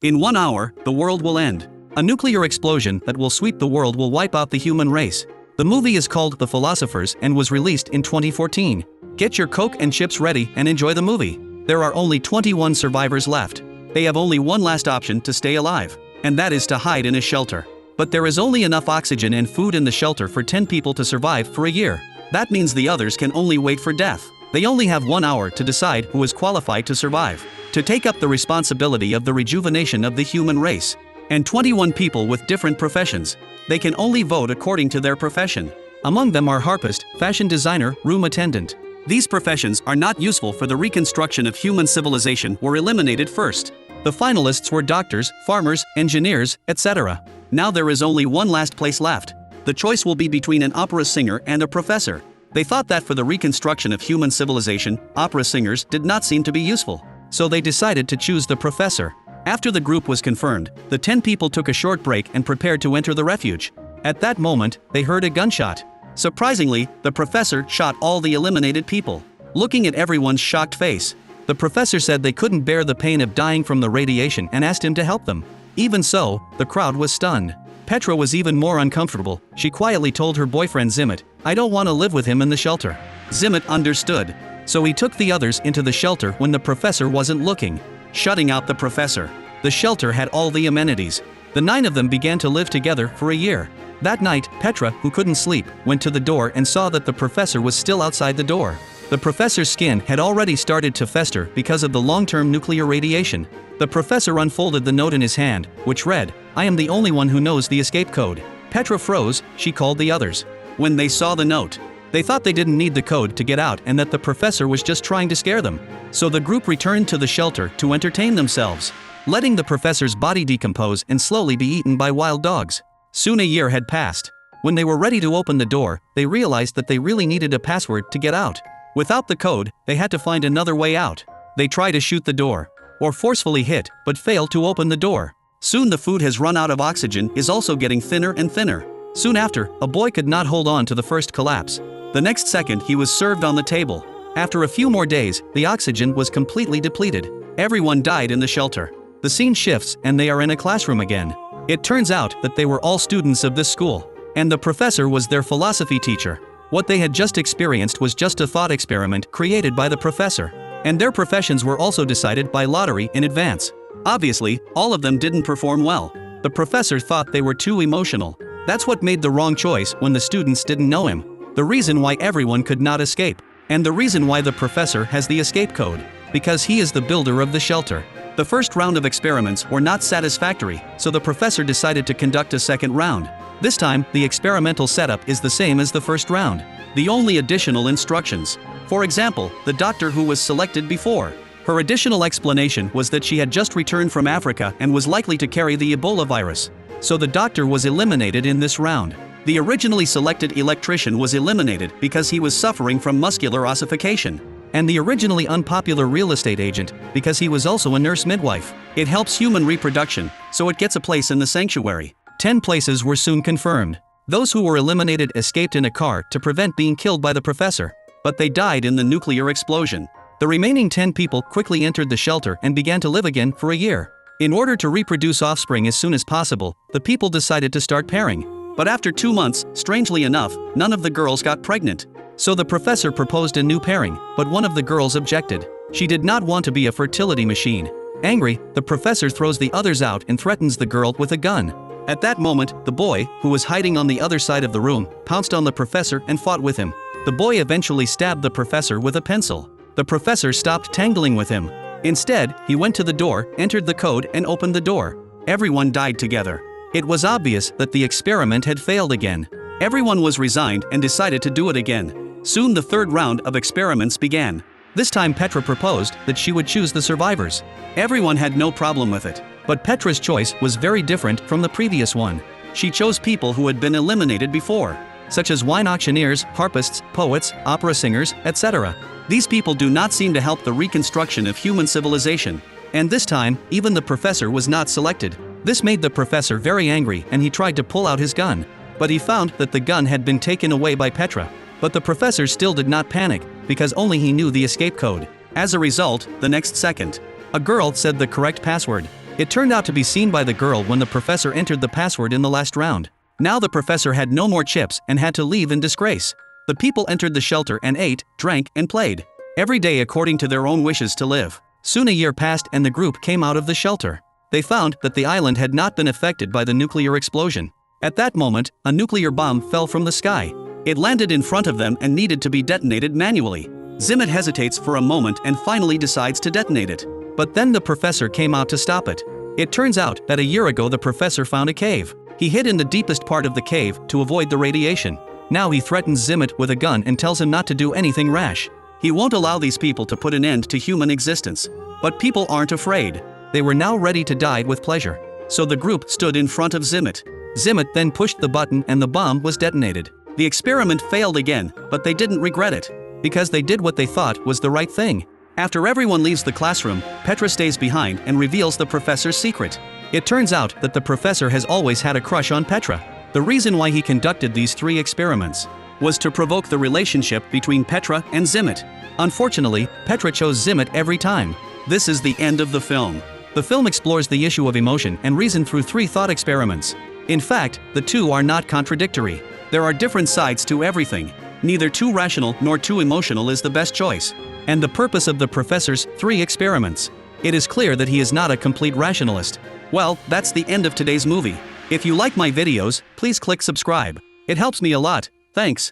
In 1 hour, the world will end. A nuclear explosion that will sweep the world will wipe out the human race. The movie is called The Philosophers and was released in 2014. Get your Coke and chips ready and enjoy the movie. There are only 21 survivors left. They have only one last option to stay alive, and that is to hide in a shelter. But there is only enough oxygen and food in the shelter for 10 people to survive for a year. That means the others can only wait for death. They only have 1 hour to decide who is qualified to survive, to take up the responsibility of the rejuvenation of the human race. And 21 people with different professions. They can only vote according to their profession. Among them are harpist, fashion designer, room attendant. These professions are not useful for the reconstruction of human civilization were eliminated first. The finalists were doctors, farmers, engineers, etc. Now there is only one last place left. The choice will be between an opera singer and a professor. They thought that for the reconstruction of human civilization, opera singers did not seem to be useful. So they decided to choose the professor. After the group was confirmed, the 10 people took a short break and prepared to enter the refuge. At that moment, they heard a gunshot. Surprisingly, the professor shot all the eliminated people. Looking at everyone's shocked face, the professor said they couldn't bear the pain of dying from the radiation and asked him to help them. Even so, the crowd was stunned. Petra was even more uncomfortable. She quietly told her boyfriend Zimit, "I don't want to live with him in the shelter." Zimit understood. So he took the others into the shelter when the professor wasn't looking, shutting out the professor. The shelter had all the amenities. The 9 of them began to live together for a year. That night, Petra, who couldn't sleep, went to the door and saw that the professor was still outside the door. The professor's skin had already started to fester because of the long-term nuclear radiation. The professor unfolded the note in his hand, which read, "I am the only one who knows the escape code." Petra froze. She called the others. When they saw the note, they thought they didn't need the code to get out and that the professor was just trying to scare them. So the group returned to the shelter to entertain themselves, letting the professor's body decompose and slowly be eaten by wild dogs. Soon a year had passed. When they were ready to open the door, they realized that they really needed a password to get out. Without the code, they had to find another way out. They tried to shoot the door, or forcefully hit, but failed to open the door. Soon the food has run out of oxygen is also getting thinner and thinner. Soon after, a boy could not hold on to the first collapse. The next second he was served on the table. After a few more days, the oxygen was completely depleted. Everyone died in the shelter. The scene shifts and they are in a classroom again. It turns out that they were all students of this school, and the professor was their philosophy teacher. What they had just experienced was just a thought experiment created by the professor, and their professions were also decided by lottery in advance. Obviously, all of them didn't perform well. The professor thought they were too emotional. That's what made the wrong choice when the students didn't know him. The reason why everyone could not escape, and the reason why the professor has the escape code, because he is the builder of the shelter. The first round of experiments were not satisfactory, so the professor decided to conduct a second round. This time, the experimental setup is the same as the first round. The only additional instructions. For example, the doctor who was selected before. Her additional explanation was that she had just returned from Africa and was likely to carry the Ebola virus. So the doctor was eliminated in this round. The originally selected electrician was eliminated because he was suffering from muscular ossification. And the originally unpopular real estate agent, because he was also a nurse midwife. It helps human reproduction, so it gets a place in the sanctuary. 10 places were soon confirmed. Those who were eliminated escaped in a car to prevent being killed by the professor, but they died in the nuclear explosion. The remaining 10 people quickly entered the shelter and began to live again for a year. In order to reproduce offspring as soon as possible, the people decided to start pairing. But after 2 months, strangely enough, none of the girls got pregnant. So the professor proposed a new pairing, but one of the girls objected. She did not want to be a fertility machine. Angry, the professor throws the others out and threatens the girl with a gun. At that moment, the boy, who was hiding on the other side of the room, pounced on the professor and fought with him. The boy eventually stabbed the professor with a pencil. The professor stopped tangling with him. Instead, he went to the door, entered the code, and opened the door. Everyone died together. It was obvious that the experiment had failed again. Everyone was resigned and decided to do it again. Soon the third round of experiments began. This time Petra proposed that she would choose the survivors. Everyone had no problem with it, but Petra's choice was very different from the previous one. She chose people who had been eliminated before, such as wine auctioneers, harpists, poets, opera singers, etc. These people do not seem to help the reconstruction of human civilization. And this time, even the professor was not selected. This made the professor very angry and he tried to pull out his gun. But he found that the gun had been taken away by Petra. But the professor still did not panic, because only he knew the escape code. As a result, the next second, a girl said the correct password. It turned out to be seen by the girl when the professor entered the password in the last round. Now the professor had no more chips and had to leave in disgrace. The people entered the shelter and ate, drank, and played. Every day according to their own wishes to live. Soon a year passed and the group came out of the shelter. They found that the island had not been affected by the nuclear explosion. At that moment, a nuclear bomb fell from the sky. It landed in front of them and needed to be detonated manually. Zimmet hesitates for a moment and finally decides to detonate it. But then the professor came out to stop it. It turns out that a year ago the professor found a cave. He hid in the deepest part of the cave to avoid the radiation. Now he threatens Zimmet with a gun and tells him not to do anything rash. He won't allow these people to put an end to human existence. But people aren't afraid. They were now ready to die with pleasure. So the group stood in front of Zimmet. Zimmet then pushed the button and the bomb was detonated. The experiment failed again, but they didn't regret it. Because they did what they thought was the right thing. After everyone leaves the classroom, Petra stays behind and reveals the professor's secret. It turns out that the professor has always had a crush on Petra. The reason why he conducted these 3 experiments was to provoke the relationship between Petra and Zimmet. Unfortunately, Petra chose Zimmet every time. This is the end of the film. The film explores the issue of emotion and reason through 3 thought experiments. In fact, the 2 are not contradictory. There are different sides to everything. Neither too rational nor too emotional is the best choice. And the purpose of the professor's 3 experiments. It is clear that he is not a complete rationalist. Well, that's the end of today's movie. If you like my videos, please click subscribe. It helps me a lot. Thanks.